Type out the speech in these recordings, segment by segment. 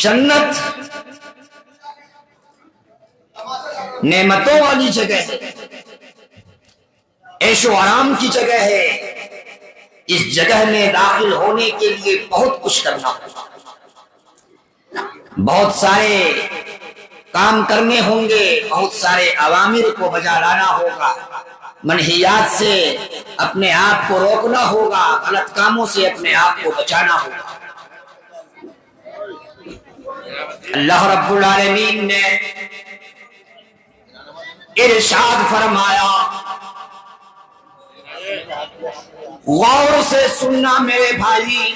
جنت نعمتوں والی جگہ ہے، عیش و آرام کی جگہ ہے۔ اس جگہ میں داخل ہونے کے لیے بہت کچھ کرنا ہوگا، بہت سارے کام کرنے ہوں گے، بہت سارے اوامر کو بجا لانا ہوگا، منہیات سے اپنے آپ کو روکنا ہوگا، غلط کاموں سے اپنے آپ کو بچانا ہوگا۔ اللہ رب العالمین نے ارشاد فرمایا، غور سے سننا میرے بھائی،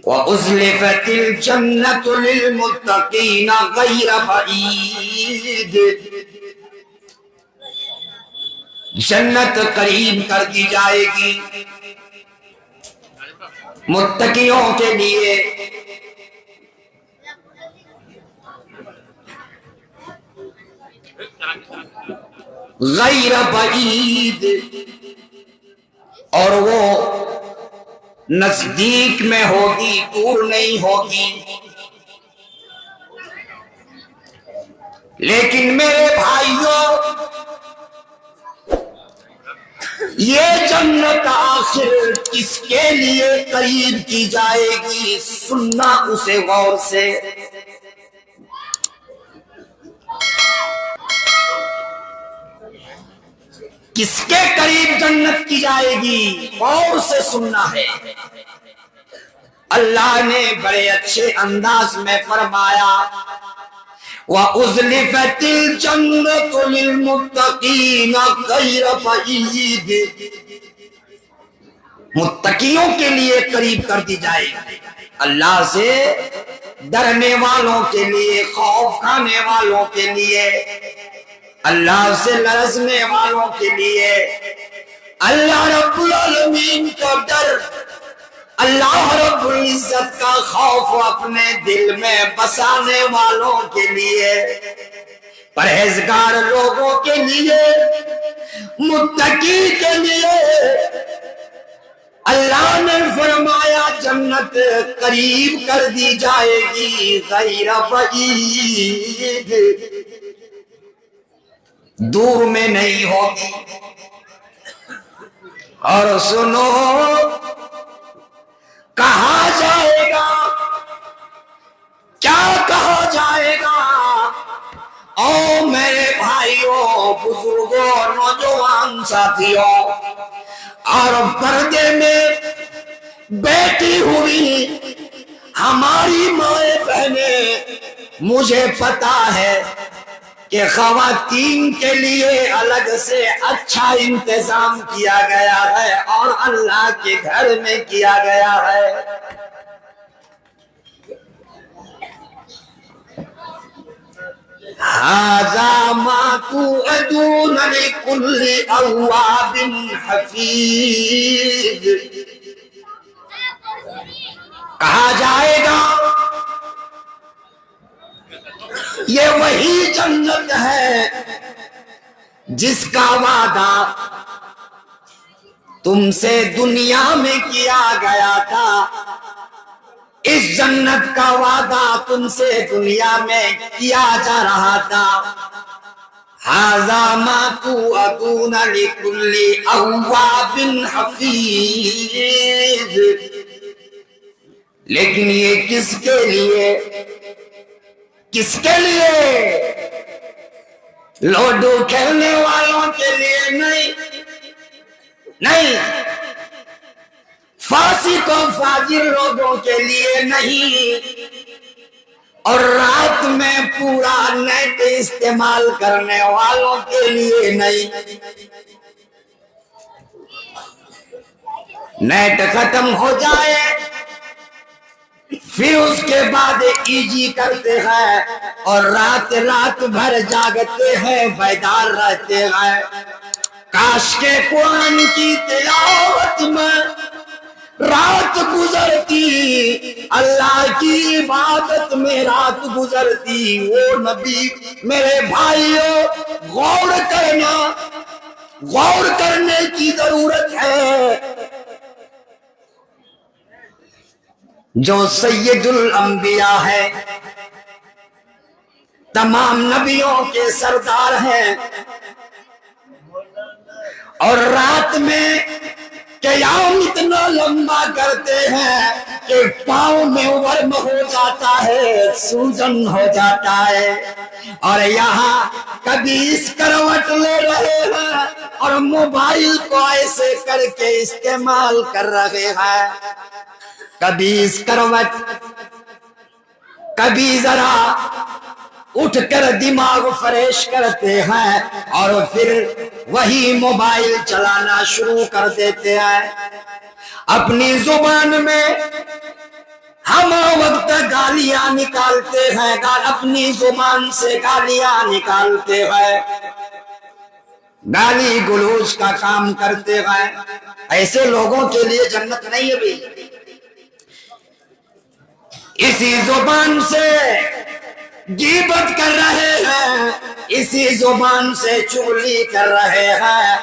وَأُزْلِفَتِ الْجَنَّةُ لِلْمُتَّقِينَ غَيْرَ بَعِيدٍ، جنت قریب کر دی جائے گی متقیوں کے لیے، غیر بعید، اور وہ نزدیک میں ہوگی، دور نہیں ہوگی۔ لیکن میرے بھائیوں، یہ جنت آخر کس کے لیے قریب کی جائے گی؟ سننا اسے غور سے۔ کس کے قریب جنت کی جائے گی؟ غور سے سننا ہے۔ اللہ نے بڑے اچھے انداز میں فرمایا، وَأُزْلِفَتِ الْجَنَّةُ لِلْمُتَّقِينَ غَيْرَ بَعِيدٍ، متقیوں کے لیے قریب کر دی جائے گی، اللہ سے ڈرنے والوں کے لیے، خوف کھانے والوں کے لیے، اللہ سے لرزنے والوں کے لیے، اللہ رب العالمین کا ڈر، اللہ رب العزت کا خوف اپنے دل میں بسانے والوں کے لیے، پرہیزگار لوگوں کے لیے، متقی کے لیے اللہ نے فرمایا جنت قریب کر دی جائے گی، غیر بعید، دور میں نہیں ہوگی۔ اور سنو، کہا جائے گا، کیا کہا جائے گا؟ او میرے بھائیوں، بزرگوں، نوجوان ساتھیوں، اور پردے میں بیٹھی ہوئی ہماری مائیں بہنیں، مجھے پتا ہے کہ خواتین کے لیے الگ سے اچھا انتظام کیا گیا ہے اور اللہ کے گھر میں کیا گیا ہے۔ هَذَا مَا تُوعَدُونَ لِكُلِّ أَوَّابٍ حَفِيظٍ، کہا جائے گا یہ وہی جنت ہے جس کا وعدہ تم سے دنیا میں کیا گیا تھا، اس جنت کا وعدہ تم سے دنیا میں کیا جا رہا تھا۔ هَذَا مَا تُوعَدُونَ لِكُلِّ أَوَّابٍ حَفِيظٍ، لیکن یہ کس کے لیے؟ کس کے لیے؟ لوڈو کھیلنے والوں کے لیے نہیں، نہیں، فاسق و فاجر لوگوں کے لیے نہیں، اور رات میں پورا نیٹ استعمال کرنے والوں کے لیے نہیں۔ نیٹ ختم ہو جائے پھر اس کے بعد ایجی کرتے ہیں اور رات بھر جاگتے ہیں، بیدار رہتے ہیں۔ کاش کے قرآن کی تلاوت میں رات گزرتی، اللہ کی عبادت میں رات گزرتی۔ وہ نبی، میرے بھائیوں، غور کرنا، غور کرنے کی ضرورت ہے۔ جو سید الانبیاء ہے، تمام نبیوں کے سردار ہیں، اور رات میں قیام اتنا لمبا کرتے ہیں کہ پاؤں میں ورم ہو جاتا ہے، سوجن ہو جاتا ہے، اور یہاں کبھی اس کروٹ لے رہے ہیں اور موبائل کو ایسے کر کے استعمال کر رہے ہیں، کبھی اس کروٹ، کبھی ذرا اٹھ کر دماغ فریش کرتے ہیں اور پھر وہی موبائل چلانا شروع کر دیتے ہیں۔ اپنی زبان میں ہم وقت گالیاں نکالتے ہیں، اپنی زبان سے گالیاں نکالتے ہیں، گالی گلوچ کا کام کرتے ہیں۔ ایسے لوگوں کے لیے جنت نہیں ہے بھی۔ اسی زبان سے غیبت کر رہے ہیں، اسی زبان سے چغلی کر رہے ہیں،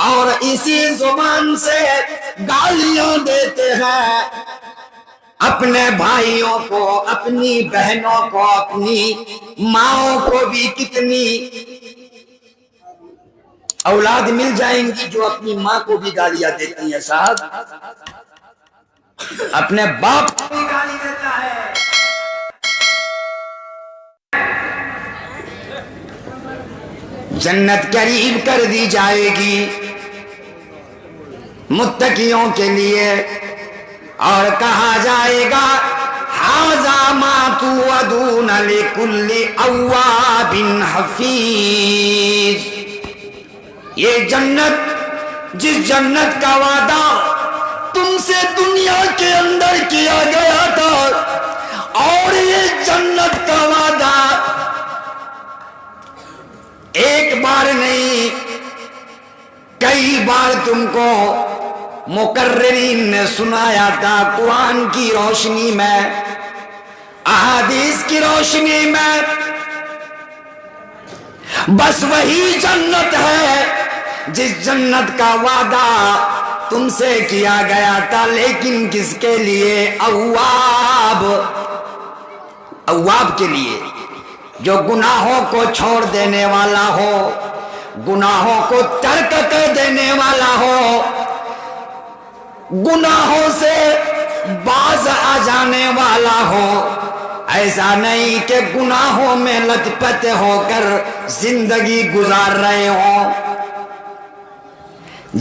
اور اسی زبان سے گالیاں دیتے ہیں اپنے بھائیوں کو، اپنی بہنوں کو، اپنی ماں کو بھی۔ کتنی اولاد مل جائیں گی جو اپنی ماں کو بھی گالیاں دیتی ہیں صاحب، اپنے باپ کو بھی گالی دیتا ہے۔ جنت قریب کر دی جائے گی متقیوں کے لیے، اور کہا جائے گا ھذا ما توعدون لکل اواب حفیظ۔ یہ جنت، جس جنت کا وعدہ تم سے دنیا کے اندر کیا گیا تھا، اور یہ جنت کا وعدہ ایک بار نہیں کئی بار تم کو مقررین نے سنایا تھا، قرآن کی روشنی میں، احادیث کی روشنی میں۔ بس وہی جنت ہے جس جنت کا وعدہ تم سے کیا گیا تھا، لیکن کس کے لیے؟ اواب، اواب کے لیے، جو گناہوں کو چھوڑ دینے والا ہو، گناہوں کو ترک کر دینے والا ہو، گناہوں سے باز آ جانے والا ہو۔ ایسا نہیں کہ گناہوں میں لت پت ہو کر زندگی گزار رہے ہوں۔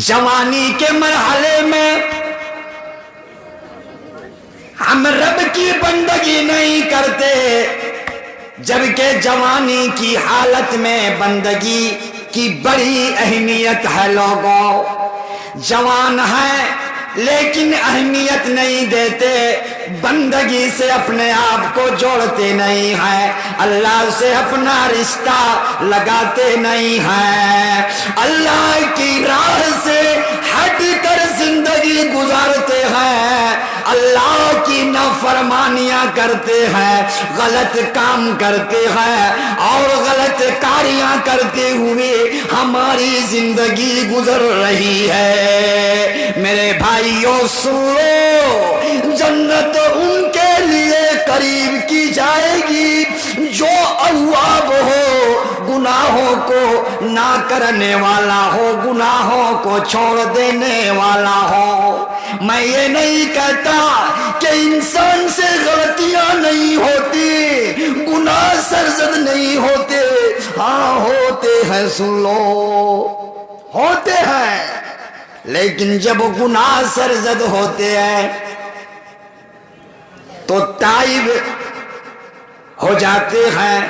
جوانی کے مرحلے میں ہم رب کی بندگی نہیں کرتے، جبکہ جوانی کی حالت میں بندگی کی بڑی اہمیت ہے۔ لوگوں، جوان ہیں لیکن اہمیت نہیں دیتے، بندگی سے اپنے آپ کو جوڑتے نہیں ہیں، اللہ سے اپنا رشتہ لگاتے نہیں ہیں، اللہ کی راہ سے ہٹ کر زندگی گزارتے ہیں، اللہ کی نافرمانیاں کرتے ہیں، غلط کام کرتے ہیں، اور غلط کاریاں کرتے ہوئے ہماری زندگی گزر رہی ہے۔ میرے بھائیوں سنو، جنت ان کے لیے قریب کی جائے گی جو اواب ہو، گناہوں کو نہ کرنے والا ہو، گناہوں کو چھوڑ دینے والا ہو۔ میں یہ نہیں کہتا کہ انسان سے غلطیاں نہیں ہوتی، گناہ سرزد نہیں ہوتے، ہاں ہوتے ہیں، سن لو ہوتے ہیں، لیکن جب گناہ سرزد ہوتے ہیں تو تائب ہو جاتے ہیں،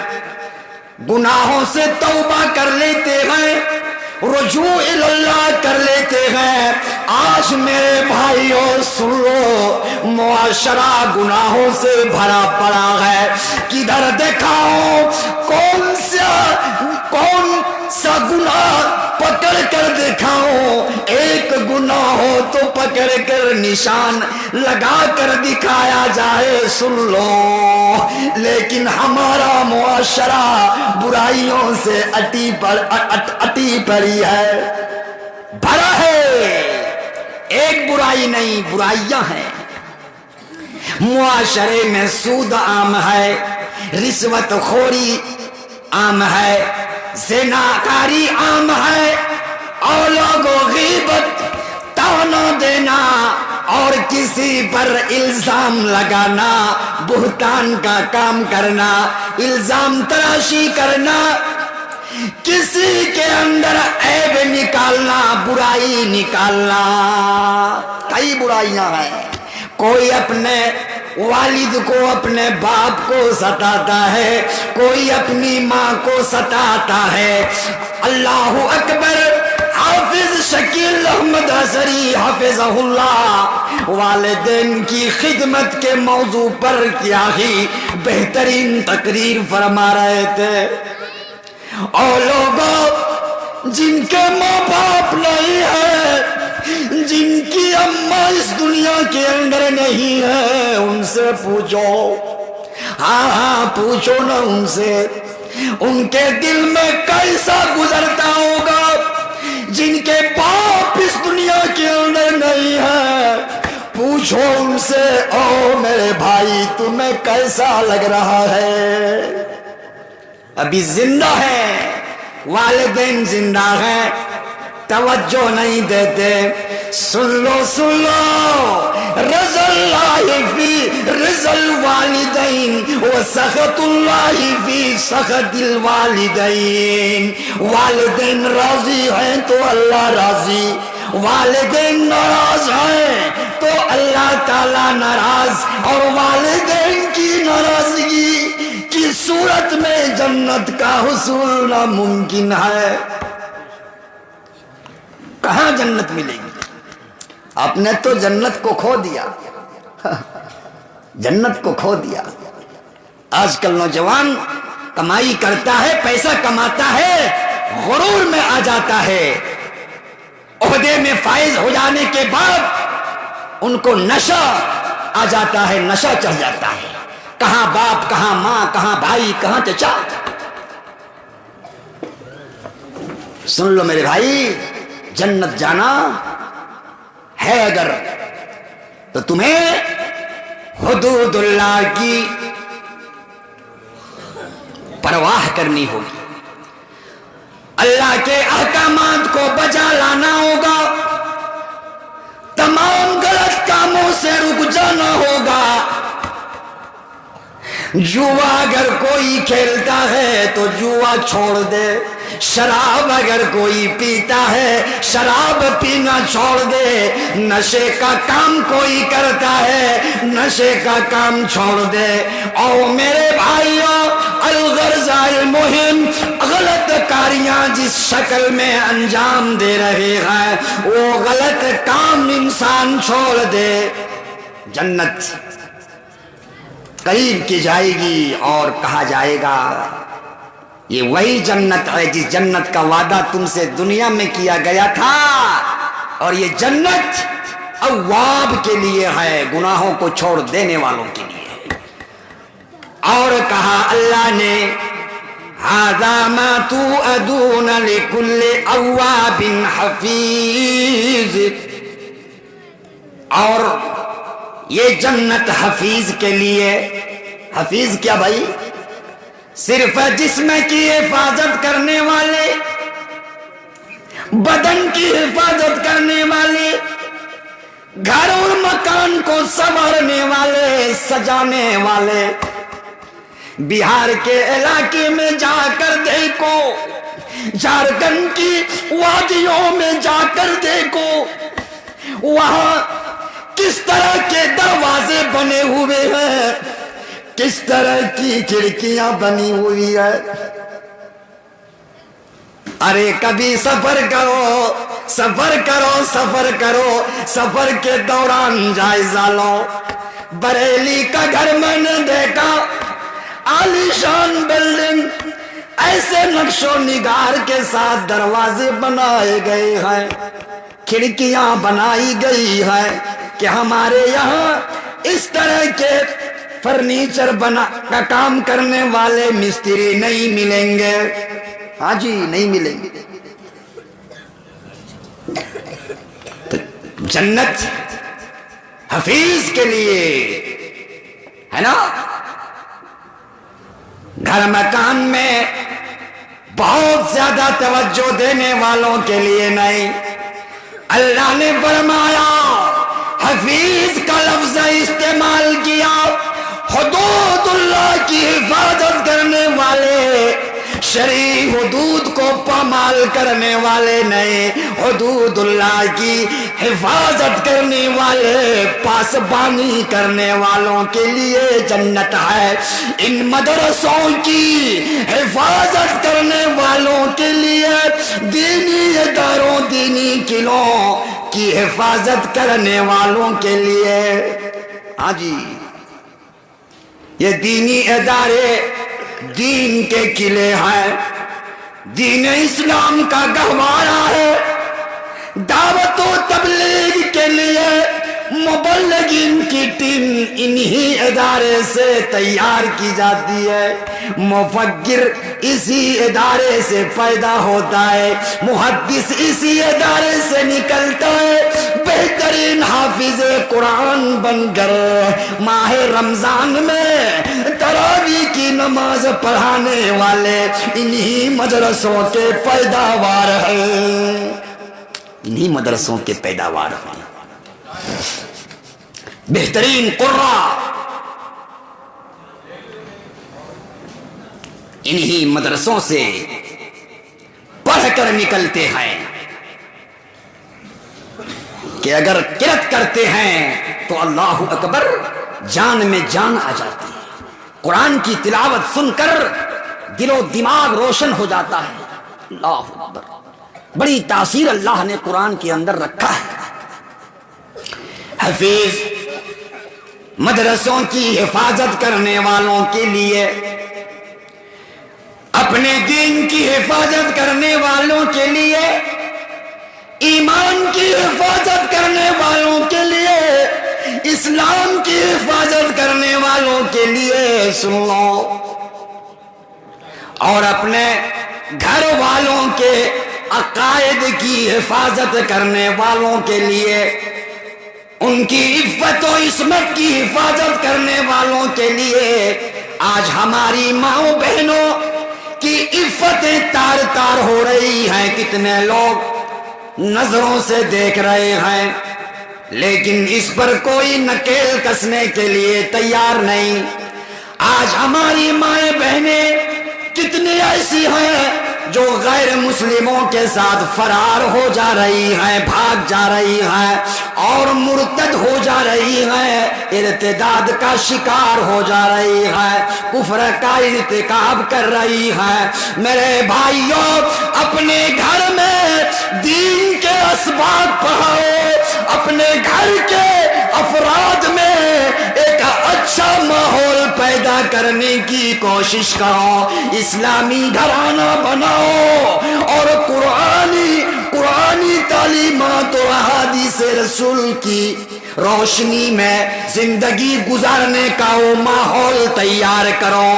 گناہوں سے توبہ کر لیتے ہیں، رجوع اللہ کر لیتے ہیں۔ آج میرے بھائیوں سن لو، معاشرہ گناہوں سے بھرا پڑا ہے، کدھر دکھاؤ کون سا گناہ پکڑ کر دکھاؤ، ایک گناہ ہو تو پکڑ کر نشان لگا کر دکھایا جائے، سن لو، لیکن ہمارا معاشرہ برائیوں سے اٹی پڑی ہے، بھرا ہے، ایک برائی نہیں برائیاں ہیں۔ معاشرے میں سود عام ہے، رشوت خوری عام ہے، زناکاری عام ہے، اور لوگوں غیبت، طعنہ دینا اور کسی پر الزام لگانا، بہتان کا کام کرنا، الزام تراشی کرنا، کسی کے اندر عیب نکالنا، برائی نکالنا، کئی برائیاں ہیں۔ کوئی اپنے والد کو، اپنے باپ کو ستاتا ہے، کوئی اپنی ماں کو ستاتا ہے۔ اللہ اکبر۔ حافظ شکیل احمد حصری حافظہ اللہ والدین کی خدمت کے موضوع پر کیا ہی بہترین تقریر فرما رہے تھے۔ اور لوگوں جن کے ماں باپ نہیں ہے، جن کی اماں اس دنیا کے اندر نہیں ہے، ان سے پوچھو، ہاں پوچھو نا ان سے، ان کے دل میں کیسا گزرتا ہوگا۔ جن کے باپ اس دنیا کے اندر نہیں ہے، پوچھو ان سے، او میرے بھائی تمہیں کیسا لگ رہا ہے؟ ابھی زندہ ہے، والدین زندہ ہیں، توجہ نہیں دیتے۔ سن لو رضا اللہ فی رضا الوالدین و سخط اللہ فی سخط الوالدین۔ والدین راضی ہیں تو اللہ راضی، والدین ناراض ہیں تو اللہ تعالی ناراض، اور والدین کی ناراضگی کی صورت میں جنت کا حصول ناممکن ہے۔ کہاں جنت ملے گی؟ آپ نے تو جنت کو کھو دیا، جنت کو کھو دیا۔ آج کل نوجوان کمائی کرتا ہے، پیسہ کماتا ہے، غرور میں آ جاتا ہے، عہدے میں فائز ہو جانے کے بعد ان کو نشہ آ جاتا ہے، نشہ چڑھ جاتا ہے۔ کہاں باپ، کہاں ماں، کہاں بھائی، کہاں چچا۔ سن لو میرے بھائی، جنت جانا ہے اگر تو تمہیں حدود اللہ کی پرواہ کرنی ہوگی، اللہ کے احکامات کو بجا لانا ہوگا، تمام غلط کاموں سے رک جانا ہوگا۔ جوا اگر کوئی کھیلتا ہے تو جوا چھوڑ دے، شراب اگر کوئی پیتا ہے شراب پینا چھوڑ دے، نشے کا کام کوئی کرتا ہے نشے کا کام چھوڑ دے۔ اور میرے بھائیوں، الغرض المہم، غلط کاریاں جس شکل میں انجام دے رہے ہیں وہ غلط کام انسان چھوڑ دے، جنت قریب کی جائے گی۔ اور کہا جائے گا یہ وہی جنت ہے جس جنت کا وعدہ تم سے دنیا میں کیا گیا تھا، اور یہ جنت اواب کے لیے ہے، گناہوں کو چھوڑ دینے والوں کے لیے ہے۔ اور کہا اللہ نے ھذا ما توعدون لکل اواب حفیظ، اور یہ جنت حفیظ کے لیے۔ حفیظ کیا بھائی؟ صرف جسم کی حفاظت کرنے والے، بدن کی حفاظت کرنے والے، گھر اور مکان کو سنوارنے والے، سجانے والے۔ بہار کے علاقے میں جا کر دیکھو، جھارکھنڈ کی وادیوں میں جا کر دیکھو، وہاں کس طرح کے دروازے بنے ہوئے ہیں، کس طرح کی کھڑکیاں بنی ہوئی ہے۔ ارے کبھی سفر کرو، سفر کرو، سفر کرو، سفر کے دوران جائزہ لو۔ بریلی کا گھر میں نے دیکھا، عالیشان بلڈنگ، ایسے نقش و نگار کے ساتھ دروازے بنائے گئے ہیں، کھڑکیاں بنائی گئی ہیں کہ ہمارے یہاں اس طرح کے فرنیچر کا کام کرنے والے مستری نہیں ملیں گے۔ ہاں جی، نہیں ملیں گے۔ تو جنت حفیظ کے لیے، ہے نا؟ گھر مکان میں بہت زیادہ توجہ دینے والوں کے لیے نہیں. اللہ نے فرمایا، حفیظ کا لفظ استعمال کیا. حدود اللہ کی حفاظت کرنے والے، شرعی حدود کو پامال کرنے والے نہیں، حدود اللہ کی حفاظت کرنے والے، پاسبانی کرنے والوں کے لیے جنت ہے. ان مدرسوں کی حفاظت کرنے والوں کے لیے، دینی اداروں، دینی قلعوں کی حفاظت کرنے والوں کے لیے، ہاں جی، یہ دینی ادارے دین کے قلعے ہیں، دین اسلام کا گہوارہ ہے. دعوت و تبلیغ کے لیے مبلغین کی ٹیم انہی ادارے سے تیار کی جاتی ہے. مفکر اسی ادارے سے پیدا ہوتا ہے، محدث اسی ادارے سے نکلتا ہے. بہترین حافظ قرآن بن کر ماہ رمضان میں تراویح کی نماز پڑھانے والے انہی مدرسوں کے پیداوار ہیں، انہی مدرسوں کے پیداوار ہیں. بہترین قراء انہی مدرسوں سے پڑھ کر نکلتے ہیں کہ اگر قرأت کرتے ہیں تو اللہ اکبر، جان میں جان آ جاتی ہے. قرآن کی تلاوت سن کر دل و دماغ روشن ہو جاتا ہے. اللہ اکبر، بڑی تاثیر اللہ نے قرآن کے اندر رکھا ہے. حفیظ مدرسوں کی حفاظت کرنے والوں کے لیے، اپنے دین کی حفاظت کرنے والوں کے لیے، ایمان کی حفاظت کرنے والوں کے لیے، اسلام کی حفاظت کرنے والوں کے لیے سن لو، اور اپنے گھر والوں کے عقائد کی حفاظت کرنے والوں کے لیے، ان کی عفت و عصمت کی حفاظت کرنے والوں کے لیے. آج ہماری ماؤں بہنوں کی عفتیں تار تار ہو رہی ہیں. کتنے لوگ نظروں سے دیکھ رہے ہیں، لیکن اس پر کوئی نکیل کسنے کے لیے تیار نہیں. آج ہماری مائیں بہنیں کتنی ایسی ہیں جو غیر مسلموں کے ساتھ فرار ہو جا رہی ہیں، بھاگ جا رہی ہیں اور مرتد ہو جا رہی ہیں، ارتداد کا شکار ہو جا رہی ہیں، کفر کا ارتکاب کر رہی ہیں. میرے بھائیوں، اپنے گھر میں دین کے اسباب پڑھاؤ، اپنے گھر کے افراد میں ایک اچھا ماحول پیدا کرنے کی کوشش کرو، اسلامی گھرانہ بناؤ اور قرآنی تعلیمات و احادیث رسول کی روشنی میں زندگی گزارنے کا وہ ماحول تیار کرو.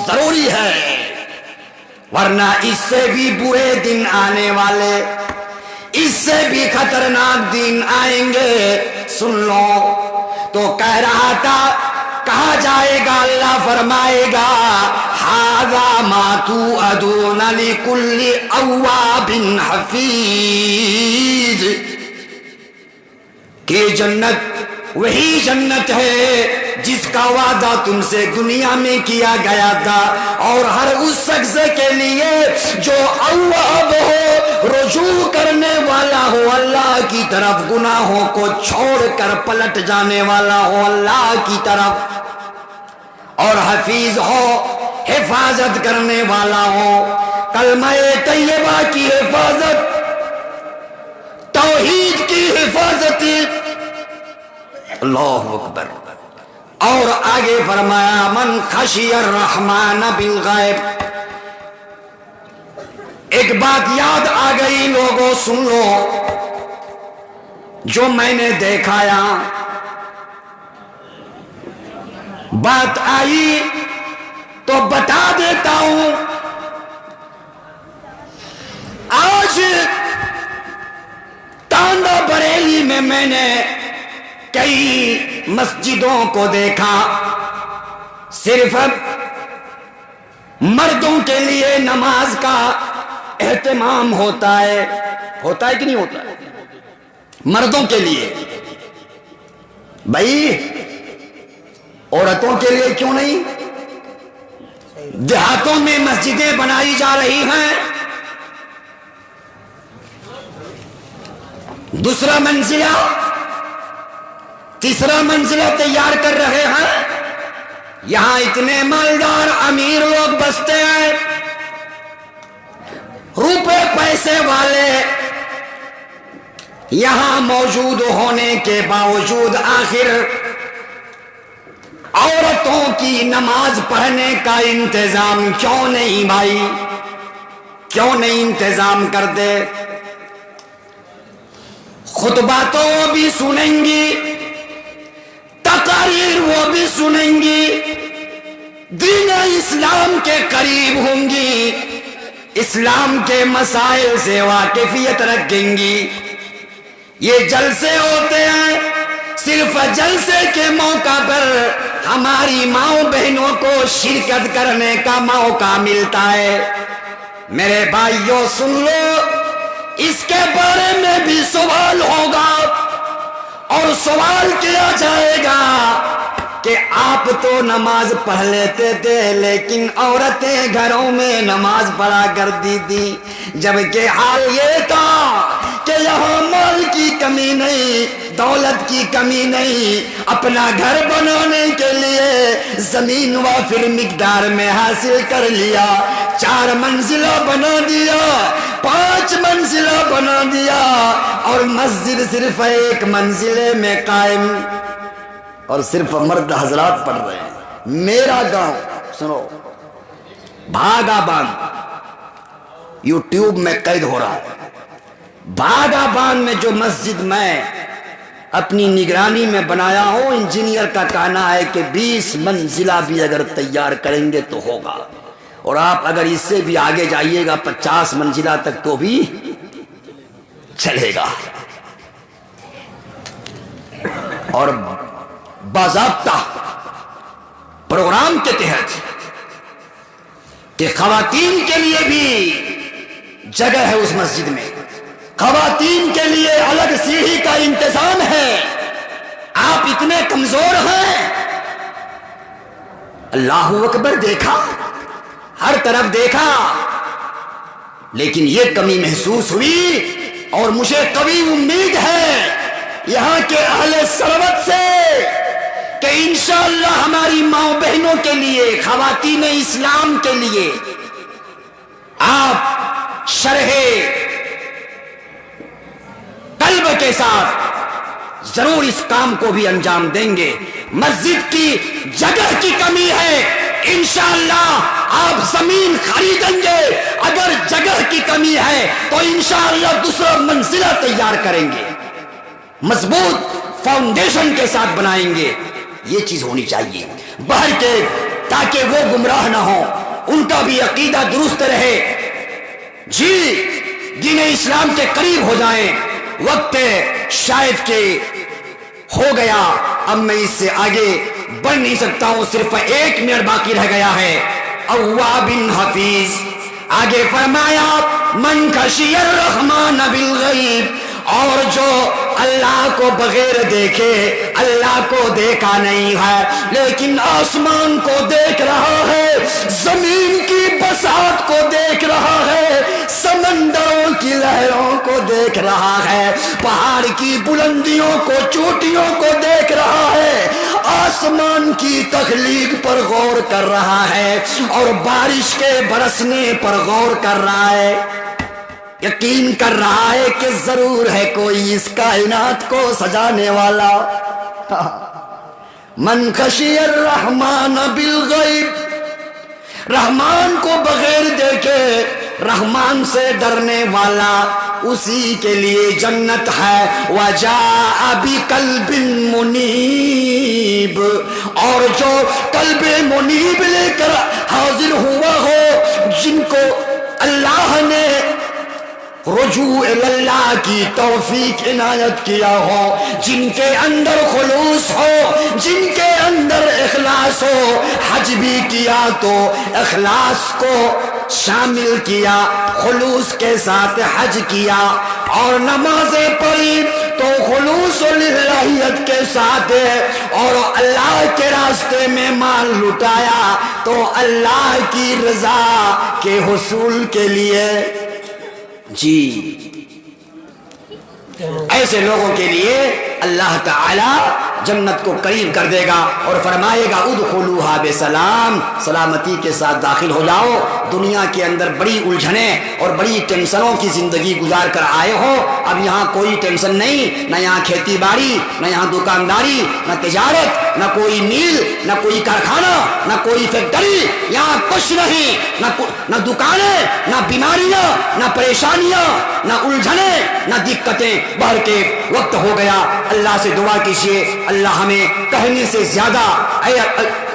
ضروری ہے، ورنہ اس سے بھی برے دن آنے والے، اس سے بھی خطرناک دن آئیں گے. سن لو، تو کہہ رہا تھا، کہا جائے گا، اللہ فرمائے گا، ھذا ما توعدون لکل اواب حفیظ، کہ جنت وہی جنت ہے جس کا وعدہ تم سے دنیا میں کیا گیا تھا، اور ہر اس شخص کے لیے جو اواب ہو، رجوع کرنے والا ہو اللہ کی طرف، گناہوں کو چھوڑ کر پلٹ جانے والا ہو اللہ کی طرف، اور حفیظ ہو، حفاظت کرنے والا ہو، کلمہ طیبہ کی حفاظت، توحید کی حفاظت. اللہ اکبر. اور آگے فرمایا، من خشی الرحمن بالغیب. ایک بات یاد آ گئی لوگوں، سن لو، جو میں نے دیکھا یہاں، بات آئی تو بتا دیتا ہوں. آج ٹانڈا بریلی میں نے کئی مسجدوں کو دیکھا صرف مردوں کے لیے نماز کا اہتمام ہوتا ہے کہ نہیں ہوتا ہے؟ مردوں کے لیے، بھائی عورتوں کے لیے کیوں نہیں؟ دیہاتوں میں مسجدیں بنائی جا رہی ہیں، دوسرا منزلہ تیسرا منزلہ تیار کر رہے ہیں، یہاں اتنے مالدار امیر لوگ بستے ہیں، روپے پیسے والے یہاں موجود ہونے کے باوجود آخر عورتوں کی نماز پڑھنے کا انتظام کیوں نہیں بھائی؟ کیوں نہیں انتظام کرتے؟ خطبہ تو وہ بھی سنیں گی، تقاریر وہ بھی سنیں گی، دین اسلام کے قریب ہوں گی، اسلام کے مسائل سے واقفیت رکھیں گی۔ یہ جلسے ہوتے ہیں، صرف جلسے کے موقع پر ہماری ماؤں بہنوں کو شرکت کرنے کا موقع ملتا ہے۔ میرے بھائیوں سن لو، اس کے بارے میں بھی سوال ہوگا، اور سوال کیا جائے گا کہ آپ تو نماز پڑھ لیتے تھے لیکن عورتیں گھروں میں نماز پڑھا کرتی تھی، جبکہ حال یہ تھا کہ یہاں مال کی کمی نہیں، دولت کی کمی نہیں، اپنا گھر بنانے کے لیے زمین وافر مقدار میں حاصل کر لیا، 4 منزلہ بنا دیا، 5 منزلہ بنا دیا، اور مسجد صرف 1 منزلے میں قائم، اور صرف مرد حضرات پڑھ رہے ہیں۔ میرا گاؤں سنو، بھاگا باندھ یوٹیوب میں قید ہو رہا ہے، بھاگا باندھ میں جو مسجد میں اپنی نگرانی میں بنایا ہوں، انجینئر کا کہنا ہے کہ 20 منزلہ بھی اگر تیار کریں گے تو ہوگا، اور آپ اگر اس سے بھی آگے جائیے گا 50 منزلہ تک تو بھی چلے گا، اور باضابطہ پروگرام کے تحت کہ خواتین کے لیے بھی جگہ ہے اس مسجد میں، خواتین کے لیے الگ سیڑھی کا انتظام ہے۔ آپ اتنے کمزور ہیں، اللہ اکبر دیکھا، ہر طرف دیکھا، لیکن یہ کمی محسوس ہوئی، اور مجھے قوی امید ہے یہاں کے اہل ثروت سے کہ انشاءاللہ ہماری ماں بہنوں کے لیے، خواتین اسلام کے لیے آپ شرح قلب کے ساتھ ضرور اس کام کو بھی انجام دیں گے۔ مسجد کی جگہ کی کمی ہے، انشاءاللہ آپ زمین خریدیں گے، اگر جگہ کی کمی ہے تو انشاءاللہ دوسرا منزلہ تیار کریں گے، مضبوط فاؤنڈیشن کے ساتھ بنائیں گے۔ یہ چیز ہونی چاہیے باہر کے، تاکہ وہ گمراہ نہ ہو، ان کا بھی عقیدہ درست رہے، جی دین اسلام کے قریب ہو جائیں۔ وقت شاید کہ ہو گیا، اب میں اس سے آگے بڑھ نہیں سکتا ہوں، صرف 1 منٹ باقی رہ گیا ہے۔ اواب حفیظ آگے فرمایا، من خشی الرحمن بالغیب، اور جو اللہ کو بغیر دیکھے، اللہ کو دیکھا نہیں ہے لیکن آسمان کو دیکھ رہا ہے، زمین کی بساط کو دیکھ رہا ہے، سمندروں کی لہروں کو دیکھ رہا ہے، پہاڑ کی بلندیوں کو، چوٹیوں کو دیکھ رہا ہے، آسمان کی تخلیق پر غور کر رہا ہے، اور بارش کے برسنے پر غور کر رہا ہے، یقین کر رہا ہے کہ ضرور ہے کوئی اس کائنات کو سجانے والا۔ من خشی الرحمن بالغیب، رحمان کو بغیر دیکھے، رحمان سے ڈرنے والا، اسی کے لیے جنت ہے۔ وجاء بقلب منیب، اور جو قلب منیب لے کر حاضر ہوا ہو، جن کو اللہ نے رجوع اللہ کی توفیق عنایت کیا ہو، جن کے اندر خلوص ہو، جن کے اندر اخلاص ہو، حج حج بھی کیا تو اخلاص کو شامل کیا، خلوص کے ساتھ حج کیا، اور نمازیں پڑھی تو خلوص و للہیت کے ساتھ، اور اللہ کے راستے میں مال لٹایا تو اللہ کی رضا کے حصول کے لیے۔ جی ایسے لوگوں کے لیے اللہ تعالی جنت کو قریب کر دے گا اور فرمائے گا ادخلوها بسلام، سلامتی کے ساتھ داخل ہو جاؤ۔ دنیا کے اندر بڑی الجھنیں اور بڑی ٹینشنوں کی زندگی گزار کر آئے ہو، اب یہاں کوئی ٹینشن نہیں، نہ یہاں کھیتی باڑی، نہ یہاں دکانداری، نہ تجارت، نہ کوئی میل، نہ کوئی کارخانہ، نہ کوئی فیکٹری، یہاں کچھ نہیں، نہ دکانیں، نہ بیماریاں، نہ پریشانیاں، نہ الجھنیں، نہ دقتیں۔ بہر کے وقت ہو گیا، اللہ سے دعا کیجیے اللہ ہمیں کہنے سے زیادہ،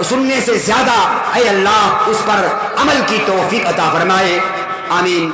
سننے سے زیادہ، اے اللہ اس پر عمل کی توفیق عطا فرمائے، آمین۔